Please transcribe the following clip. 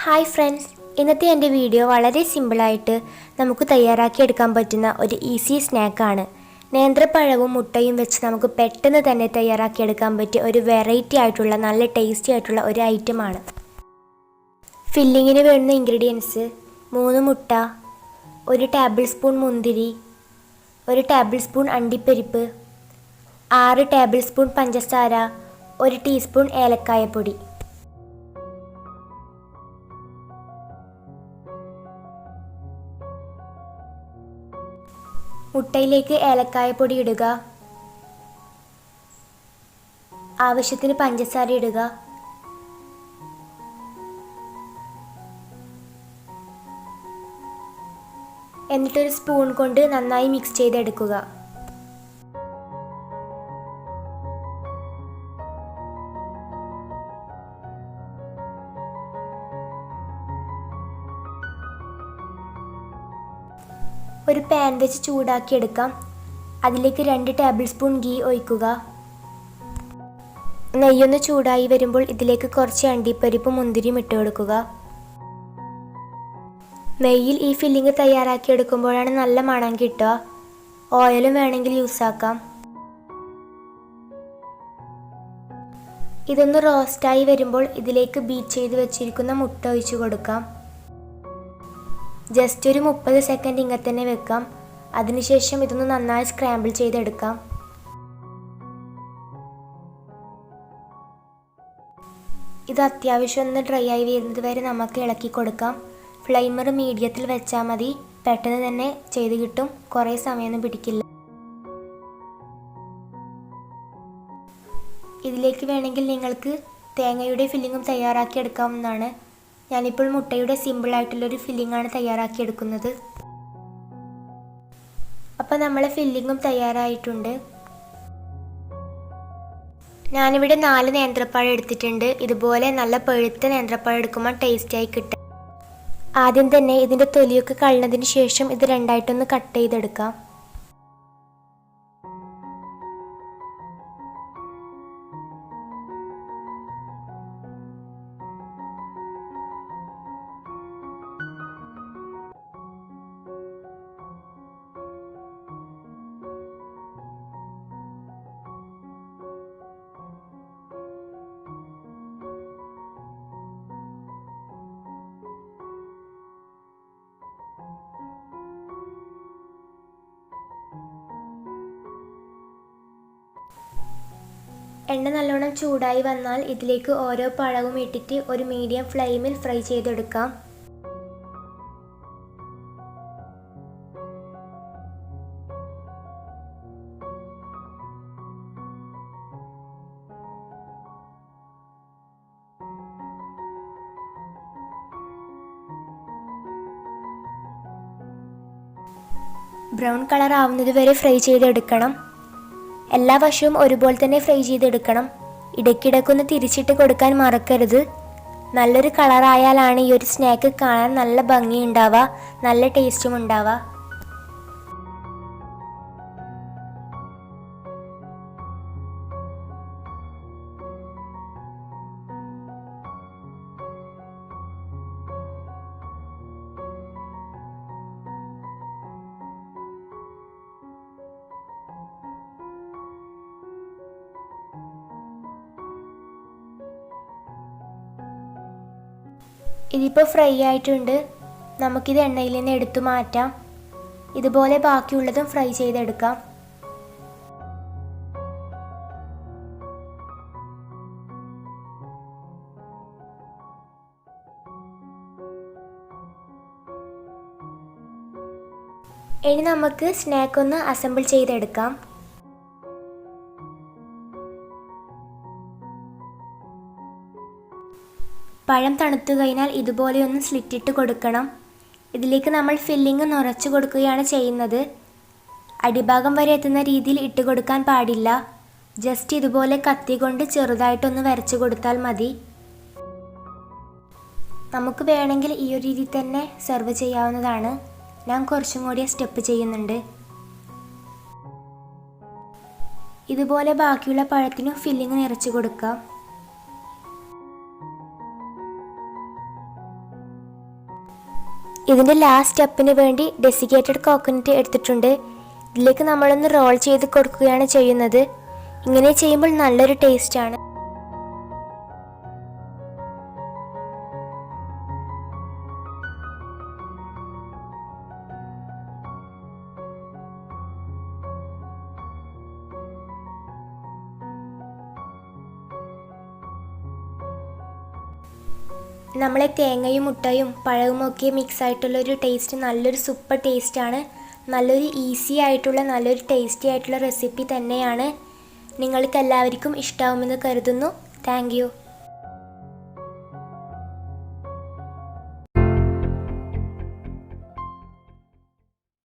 Hi friends, ഇന്നത്തെ എൻ്റെ video വളരെ സിമ്പിളായിട്ട് നമുക്ക് തയ്യാറാക്കിയെടുക്കാൻ പറ്റുന്ന ഒരു ഈസി സ്നാക്കാണ്. നേന്ത്രപ്പഴവും മുട്ടയും വെച്ച് നമുക്ക് പെട്ടെന്ന് തന്നെ തയ്യാറാക്കിയെടുക്കാൻ പറ്റിയ ഒരു വെറൈറ്റി ആയിട്ടുള്ള നല്ല ടേസ്റ്റി ആയിട്ടുള്ള ഒരു ഐറ്റമാണ്. ഫില്ലിങ്ങിന് വേണ്ടുന്ന ഇൻഗ്രീഡിയൻസ് 3 മുട്ട, 1 ടേബിൾ സ്പൂൺ മുന്തിരി, 1 ടേബിൾ സ്പൂൺ അണ്ടിപ്പരിപ്പ്, 6 ടേബിൾ സ്പൂൺ പഞ്ചസാര, 1 ടീസ്പൂൺ ഏലക്കായപ്പൊടി. മുട്ടയിലേക്ക് ഏലക്കായപ്പൊടി ഇടുക, ആവശ്യത്തിന് പഞ്ചസാര ഇടുക, എന്നിട്ടൊരു സ്പൂൺ കൊണ്ട് നന്നായി മിക്സ് ചെയ്തെടുക്കുക. ഒരു പാൻ വെച്ച് ചൂടാക്കിയെടുക്കാം. അതിലേക്ക് 2 ടേബിൾ സ്പൂൺ ഗീ ഒഴിക്കുക. നെയ്യൊന്ന് ചൂടായി വരുമ്പോൾ ഇതിലേക്ക് കുറച്ച് അണ്ടിപ്പരിപ്പും മുന്തിരിയും ഇട്ട് കൊടുക്കുക. നെയ്യിൽ ഈ ഫില്ലിങ് തയ്യാറാക്കിയെടുക്കുമ്പോഴാണ് നല്ല മണം കിട്ടുക. ഓയിലും വേണമെങ്കിൽ യൂസ് ആക്കാം. ഇതൊന്ന് റോസ്റ്റായി വരുമ്പോൾ ഇതിലേക്ക് ബീറ്റ് ചെയ്ത് വെച്ചിരിക്കുന്ന മുട്ട ഒഴിച്ചു കൊടുക്കാം. ജസ്റ്റ് ഒരു 30 സെക്കൻഡ് ഇങ്ങനെ തന്നെ വെക്കാം. അതിനുശേഷം ഇതൊന്ന് നന്നായി സ്ക്രാമ്പിൾ ചെയ്തെടുക്കാം. ഇത് അത്യാവശ്യം ഒന്ന് ഡ്രൈ ആയി വരുന്നത് വരെ നമുക്ക് ഇളക്കി കൊടുക്കാം. ഫ്ലെയിമർ മീഡിയത്തിൽ വെച്ചാൽ മതി. പെട്ടെന്ന് തന്നെ ചെയ്ത് കിട്ടും, കുറേ സമയമൊന്നും പിടിക്കില്ല. ഇതിലേക്ക് വേണമെങ്കിൽ നിങ്ങൾക്ക് തേങ്ങയുടെ ഫില്ലിങ്ങും തയ്യാറാക്കി എടുക്കാവുന്നതാണ്. ഞാനിപ്പോൾ മുട്ടയുടെ സിമ്പിളായിട്ടുള്ളൊരു ഫില്ലിങ്ങാണ് തയ്യാറാക്കിയെടുക്കുന്നത്. അപ്പോൾ നമ്മളെ ഫില്ലിങ്ങും തയ്യാറായിട്ടുണ്ട്. ഞാനിവിടെ 4 നേന്ത്രപ്പഴം എടുത്തിട്ടുണ്ട്. ഇതുപോലെ നല്ല പഴുത്ത നേന്ത്രപ്പഴം എടുക്കുമ്പോൾ ടേസ്റ്റായി കിട്ടും. ആദ്യം തന്നെ ഇതിൻ്റെ തൊലിയൊക്കെ കളഞ്ഞതിന് ശേഷം ഇത് രണ്ടായിട്ടൊന്ന് കട്ട് ചെയ്തെടുക്കാം. എണ്ണ നല്ലോണം ചൂടായി വന്നാൽ ഇതിലേക്ക് ഓരോ പഴവും ഇട്ടിട്ട് ഒരു മീഡിയം ഫ്ലെയിമിൽ ഫ്രൈ ചെയ്തെടുക്കാം. ബ്രൗൺ കളർ ആവുന്നത് വരെ ഫ്രൈ ചെയ്തെടുക്കണം. എല്ലാ വശവും ഒരുപോലെ തന്നെ ഫ്രൈ ചെയ്തെടുക്കണം. ഇടയ്ക്കിടയ്ക്കൊന്ന് തിരിച്ചിട്ട് കൊടുക്കാൻ മറക്കരുത്. നല്ലൊരു കളറായാലാണ് ഈ ഒരു സ്നാക്ക് കാണാൻ നല്ല ഭംഗിയുണ്ടാവുക, നല്ല ടേസ്റ്റും ഉണ്ടാവുക. ഇതിപ്പോൾ ഫ്രൈ ആയിട്ടുണ്ട്. നമുക്കിത് എണ്ണയിൽ നിന്ന് എടുത്തു മാറ്റാം. ഇതുപോലെ ബാക്കിയുള്ളതും ഫ്രൈ ചെയ്തെടുക്കാം. ഇനി നമുക്ക് സ്നാക്ക് ഒന്ന് അസംബിൾ ചെയ്തെടുക്കാം. പഴം തണുത്തു കഴിഞ്ഞാൽ ഇതുപോലെ ഒന്ന് സ്ലിറ്റിട്ട് കൊടുക്കണം. ഇതിലേക്ക് നമ്മൾ ഫില്ലിങ് നിറച്ച് കൊടുക്കുകയാണ് ചെയ്യുന്നത്. അടിഭാഗം വരെ എത്തുന്ന രീതിയിൽ ഇട്ട് കൊടുക്കാൻ പാടില്ല. ജസ്റ്റ് ഇതുപോലെ കത്തി കൊണ്ട് ചെറുതായിട്ടൊന്ന് വരച്ച് കൊടുത്താൽ മതി. നമുക്ക് വേണമെങ്കിൽ ഈ ഒരു രീതിയിൽ തന്നെ സെർവ് ചെയ്യാവുന്നതാണ്. ഞാൻ കുറച്ചും കൂടി സ്റ്റെപ്പ് ചെയ്യുന്നുണ്ട്. ഇതുപോലെ ബാക്കിയുള്ള പഴത്തിനും ഫില്ലിങ് നിറച്ച് കൊടുക്കാം. ഇതിൻ്റെ ലാസ്റ്റ് സ്റ്റെപ്പിന് വേണ്ടി ഡെസിക്കേറ്റഡ് കോക്കനട്ട് എടുത്തിട്ടുണ്ട്. ഇതിലേക്ക് നമ്മളൊന്ന് റോൾ ചെയ്ത് കൊടുക്കുകയാണ് ചെയ്യുന്നത്. ഇങ്ങനെ ചെയ്യുമ്പോൾ നല്ലൊരു ടേസ്റ്റാണ്. നമ്മളെ തേങ്ങയും മുട്ടയും പഴവും ഒക്കെ മിക്സ് ആയിട്ടുള്ളൊരു ടേസ്റ്റ് നല്ലൊരു സൂപ്പർ ടേസ്റ്റാണ്. നല്ലൊരു ഈസി ആയിട്ടുള്ള നല്ലൊരു ടേസ്റ്റി ആയിട്ടുള്ള റെസിപ്പി തന്നെയാണ്. നിങ്ങൾക്ക് എല്ലാവർക്കും ഇഷ്ടമാവുമെന്ന് കരുതുന്നു. Thank you.